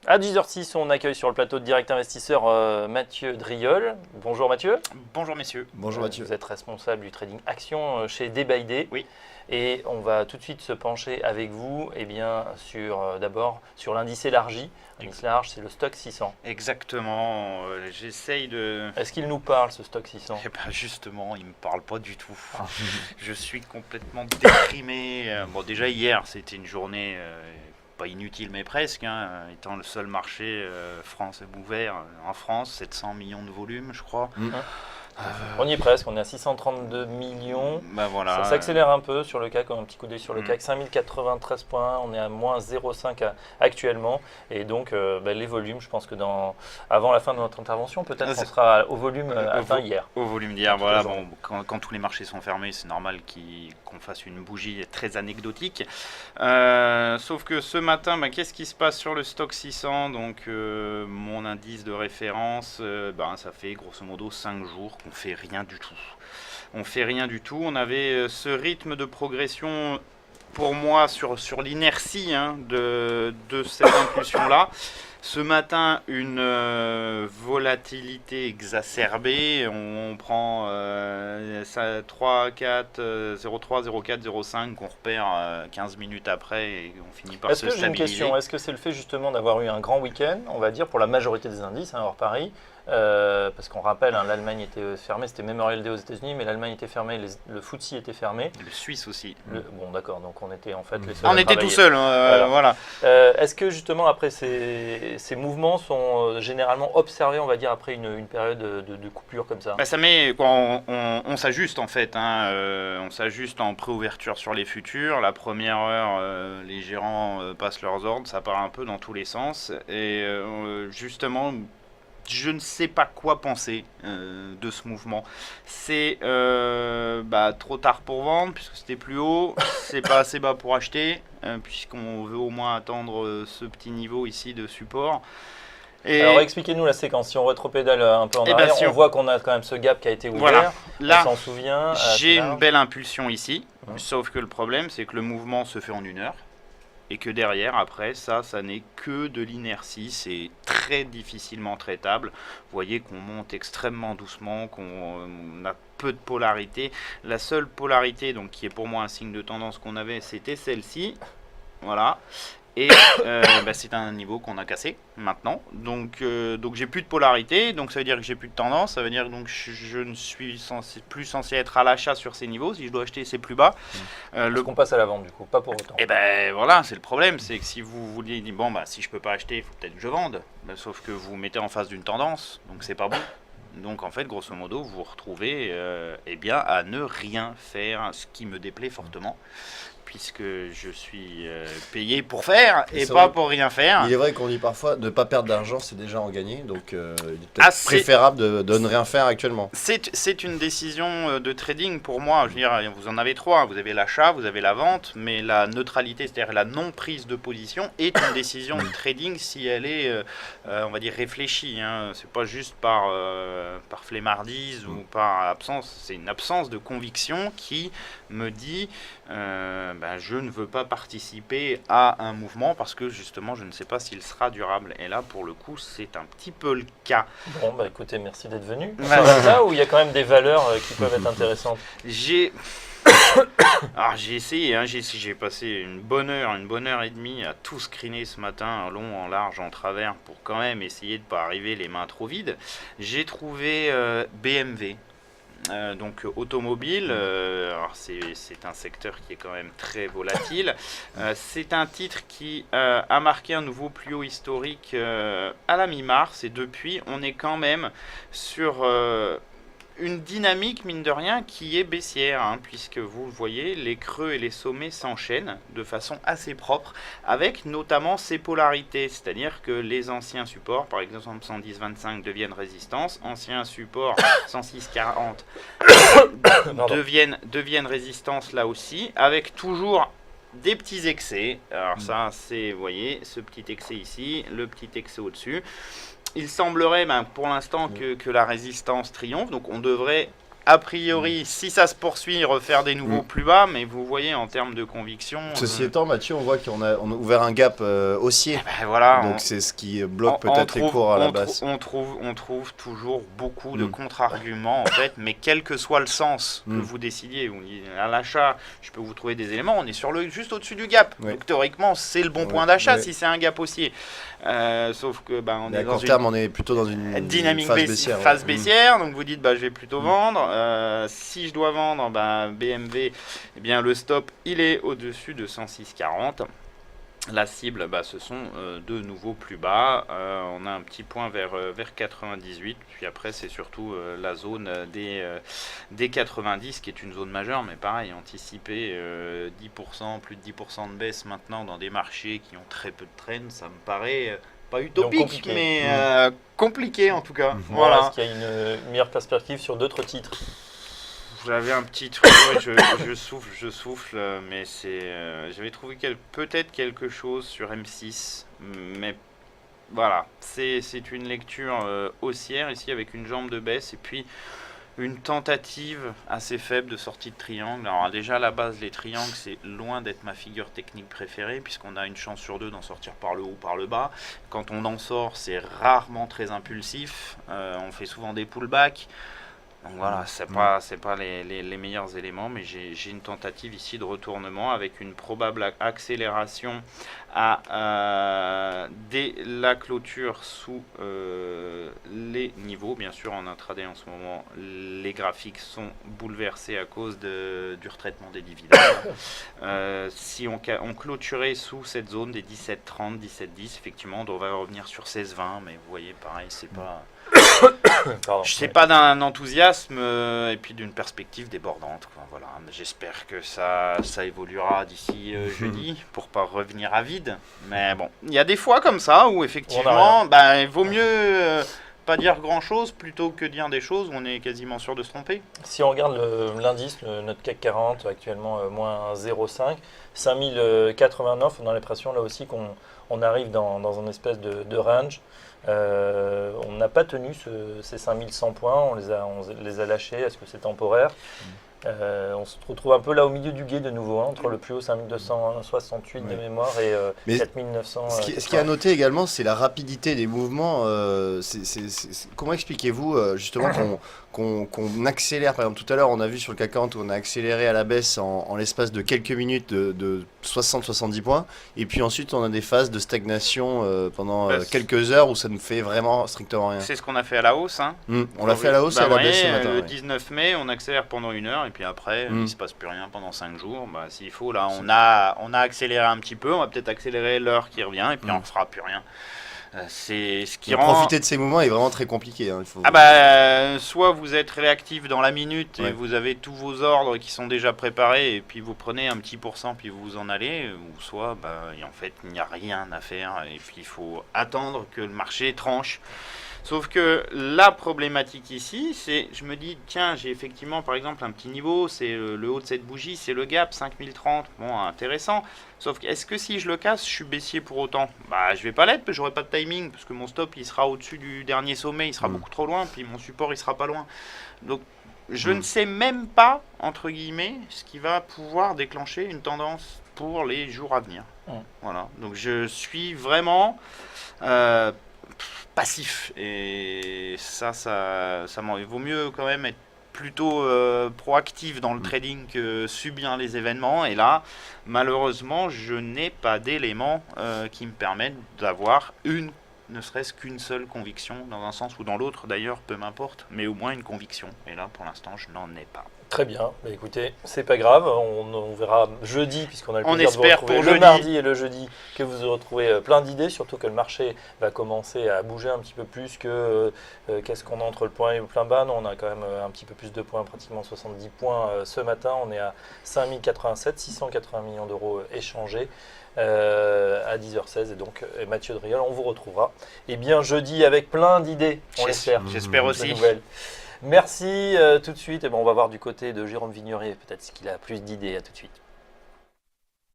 À 10h06, on accueille sur le plateau de Direct Investisseur Mathieu Driol. Bonjour Mathieu. Bonjour messieurs. Bonjour Mathieu. Vous êtes responsable du trading action chez Day by Day. Oui. Et on va tout de suite se pencher avec vous d'abord sur l'indice élargi. L'indice large, c'est le stock 600. Exactement. J'essaye de... Est-ce qu'il nous parle ce stock 600 Eh ben justement, il ne me parle pas du tout. Je suis complètement déprimé. Bon, déjà hier, c'était une journée... pas inutile mais presque, étant le seul marché France ouvert en France, 700 millions de volume je crois. On y est presque, on est à 632 millions. Ben voilà. Ça s'accélère un peu sur le CAC, un petit coup d'œil sur le CAC, 5093 points, on est à moins 0,5 actuellement. Et donc les volumes, je pense que avant la fin de notre intervention, peut-être qu'on sera au volume atteint hier. Au volume d'hier, voilà. Bon, quand tous les marchés sont fermés, c'est normal qu'on fasse une bougie très anecdotique. Sauf que ce matin, qu'est-ce qui se passe sur le stock 600? Donc mon indice de référence, ça fait grosso modo 5 jours qu'on fait rien du tout. On fait rien du tout. On avait ce rythme de progression pour moi sur l'inertie de cette impulsion-là. Ce matin, une volatilité exacerbée. On prend 3, 4, 0,3, 0,4, 0,5 qu'on repère 15 minutes après et on finit par se stabiliser. Est-ce que j'ai une question? Est-ce que c'est le fait justement d'avoir eu un grand week-end, on va dire, pour la majorité des indices, hors Paris, parce qu'on rappelle, l'Allemagne était fermée, c'était Memorial Day aux États-Unis, mais l'Allemagne était fermée, le FTSE était fermé. Le Suisse aussi. Bon, d'accord, donc on était en fait les seuls. On était tout seuls, voilà. Est-ce que justement après ces mouvements sont généralement observés, on va dire, après une période de coupure comme ça? Ça met, on s'ajuste en fait, on s'ajuste en pré-ouverture sur les futurs. La première heure, les gérants passent leurs ordres, ça part un peu dans tous les sens. Et justement, je ne sais pas quoi penser de ce mouvement. C'est trop tard pour vendre puisque c'était plus haut, c'est pas assez bas pour acheter puisqu'on veut au moins attendre ce petit niveau ici de support. Alors expliquez-nous la séquence, si on rétropédale un peu en arrière, on voit qu'on a quand même ce gap qui a été ouvert, voilà. Là, on s'en souvient. J'ai une belle impulsion ici, sauf que le problème c'est que le mouvement se fait en 1 heure. Et que derrière, après, ça n'est que de l'inertie, c'est très difficilement traitable. Vous voyez qu'on monte extrêmement doucement, qu'on a peu de polarité. La seule polarité, donc, qui est pour moi un signe de tendance qu'on avait, c'était celle-ci. Voilà. Et c'est un niveau qu'on a cassé maintenant. Donc j'ai plus de polarité, donc ça veut dire que j'ai plus de tendance. Ça veut dire donc je ne suis plus censé être à l'achat sur ces niveaux. Si je dois acheter, c'est plus bas. Qu'on passe à la vente du coup, pas pour autant. Et voilà, c'est le problème, c'est que si vous vouliez dire si je peux pas acheter, il faut peut-être que je vende. Sauf que vous mettez en face d'une tendance, donc c'est pas bon. Donc en fait, grosso modo, vous vous retrouvez à ne rien faire, ce qui me déplaît fortement. Puisque je suis payé pour faire et pas pour rien faire. Il est vrai qu'on dit parfois de ne pas perdre d'argent, c'est déjà en gagner. Donc il est peut-être préférable de ne rien faire actuellement. C'est une décision de trading pour moi. Je veux dire, vous en avez 3. Vous avez l'achat, vous avez la vente, mais la neutralité, c'est-à-dire la non-prise de position, est une décision de trading si elle est, on va dire, réfléchie. C'est pas juste par flemmardise ou par absence. C'est une absence de conviction qui me dit... je ne veux pas participer à un mouvement parce que justement je ne sais pas s'il sera durable, et là pour le coup c'est un petit peu le cas. Bon écoutez, merci d'être venu. C'est là où il y a quand même des valeurs qui peuvent être intéressantes. J'ai essayé, j'ai passé une bonne heure et demie à tout screener ce matin, en long, en large, en travers, pour quand même essayer de ne pas arriver les mains trop vides. J'ai trouvé BMW. Donc automobile, alors c'est un secteur qui est quand même très volatile. C'est un titre qui a marqué un nouveau plus haut historique à la mi-mars, et depuis on est quand même sur une dynamique, mine de rien, qui est baissière, puisque vous le voyez, les creux et les sommets s'enchaînent de façon assez propre, avec notamment ces polarités, c'est-à-dire que les anciens supports, par exemple 110,25 deviennent résistance, anciens supports 106,40 deviennent résistance là aussi, avec toujours des petits excès. Alors ça, c'est, vous voyez, ce petit excès ici, le petit excès au-dessus. Il semblerait pour l'instant que la résistance triomphe, donc on devrait a priori, si ça se poursuit, refaire des nouveaux plus bas, mais vous voyez en termes de conviction. Ceci étant, Mathieu, on voit qu'on a ouvert un gap haussier. Voilà, donc c'est ce qui bloque peut-être les cours à la baisse. On trouve toujours beaucoup de contre-arguments en fait, mais quel que soit le sens que vous décidiez, vous dites, à l'achat, je peux vous trouver des éléments, on est juste au-dessus du gap. Donc théoriquement, c'est le bon point d'achat si c'est un gap haussier. Sauf que on est à court terme, on est plutôt dans une dynamique phase baissière. Donc vous dites je vais plutôt vendre. Si je dois vendre, BMW, eh bien le stop il est au-dessus de 106,40. La cible, ce sont de nouveau plus bas. On a un petit point vers 98. Puis après, c'est surtout la zone des 90 qui est une zone majeure. Mais pareil, anticiper 10%, plus de 10% de baisse maintenant dans des marchés qui ont très peu de trend, ça me paraît pas utopique, mais compliqué en tout cas. Voilà. Est-ce qu'il y a une meilleure perspective sur d'autres titres ? J'avais un petit truc, je souffle, mais j'avais trouvé peut-être quelque chose sur M6, mais voilà, c'est une lecture haussière ici avec une jambe de baisse et puis une tentative assez faible de sortie de triangle. Alors déjà à la base, les triangles, c'est loin d'être ma figure technique préférée puisqu'on a une chance sur deux d'en sortir par le haut ou par le bas. Quand on en sort, c'est rarement très impulsif, on fait souvent des pullbacks. Donc voilà, c'est pas les meilleurs éléments, mais j'ai une tentative ici de retournement avec une probable accélération dès la clôture sous les niveaux. Bien sûr, en intraday en ce moment, les graphiques sont bouleversés à cause du retraitement des dividendes. Si on clôturait sous cette zone des 17,30, 17,10, effectivement, on devrait revenir sur 16,20, mais vous voyez, pareil, c'est pas... Je sais pas d'un enthousiasme et puis d'une perspective débordante. Voilà. J'espère que ça évoluera d'ici jeudi pour pas revenir à vide. Mais bon, il y a des fois comme ça où effectivement, il vaut mieux pas dire grand chose plutôt que dire des choses où on est quasiment sûr de se tromper. Si on regarde l'indice, notre CAC 40 actuellement moins 0,5, 5089, on a l'impression là aussi qu'on arrive dans une espèce de range. On n'a pas tenu ces 5100 points, on les a lâchés. Est-ce que c'est temporaire ? On se retrouve un peu là au milieu du gué de nouveau, entre le plus haut 5268 de mémoire et 4900. Ce qui est à noter également, c'est la rapidité des mouvements. Comment expliquez-vous justement qu'on accélère? Par exemple, tout à l'heure, on a vu sur le CAC 40 où on a accéléré à la baisse en l'espace de quelques minutes de 60-70 points. Et puis ensuite, on a des phases de stagnation pendant quelques heures où ça ne fait vraiment strictement rien. C'est ce qu'on a fait à la hausse. On l'a fait à la hausse et à la baisse ce matin. Le 19 mai, on accélère pendant 1 heure et puis après, il ne se passe plus rien pendant 5 jours. S'il faut, là, on a accéléré un petit peu. On va peut-être accélérer l'heure qui revient et puis on ne fera plus rien. C'est ce qui rend... Profiter de ces moments est vraiment très compliqué. Soit vous êtes réactif dans la minute et vous avez tous vos ordres qui sont déjà préparés et puis vous prenez un petit pourcent puis vous en allez, ou soit en fait il n'y a rien à faire et puis il faut attendre que le marché tranche. Sauf que la problématique ici, c'est, je me dis, tiens, j'ai effectivement par exemple un petit niveau, c'est le haut de cette bougie, c'est le gap, 5030, bon, intéressant. Sauf que, est-ce que si je le casse, je suis baissier pour autant ? Je vais pas l'être, parce que j'aurai pas de timing, parce que mon stop, il sera au-dessus du dernier sommet, il sera beaucoup trop loin, puis mon support, il sera pas loin. Donc, je ne sais même pas, entre guillemets, ce qui va pouvoir déclencher une tendance pour les jours à venir. Voilà, donc je suis vraiment... passif et ça il vaut mieux quand même être plutôt proactif dans le trading que subir les événements, et là malheureusement je n'ai pas d'éléments qui me permettent d'avoir ne serait-ce qu'une seule conviction dans un sens ou dans l'autre d'ailleurs, peu m'importe, mais au moins une conviction, et là pour l'instant je n'en ai pas. Très bien, écoutez, c'est pas grave, on verra jeudi, puisqu'on a le plaisir de vous retrouver le mardi et le jeudi, que vous retrouvez plein d'idées, surtout que le marché va commencer à bouger un petit peu plus que qu'est-ce qu'on a entre le point et le plein bas. Nous, on a quand même un petit peu plus de points, pratiquement 70 points ce matin, on est à 5087, 680 millions d'euros échangés à 10h16, et donc Mathieu Driol, on vous retrouvera bien jeudi avec plein d'idées, on l'espère. J'espère aussi. Merci tout de suite. On va voir du côté de Jérôme Vignerier, peut-être qu'il a plus d'idées. À tout de suite.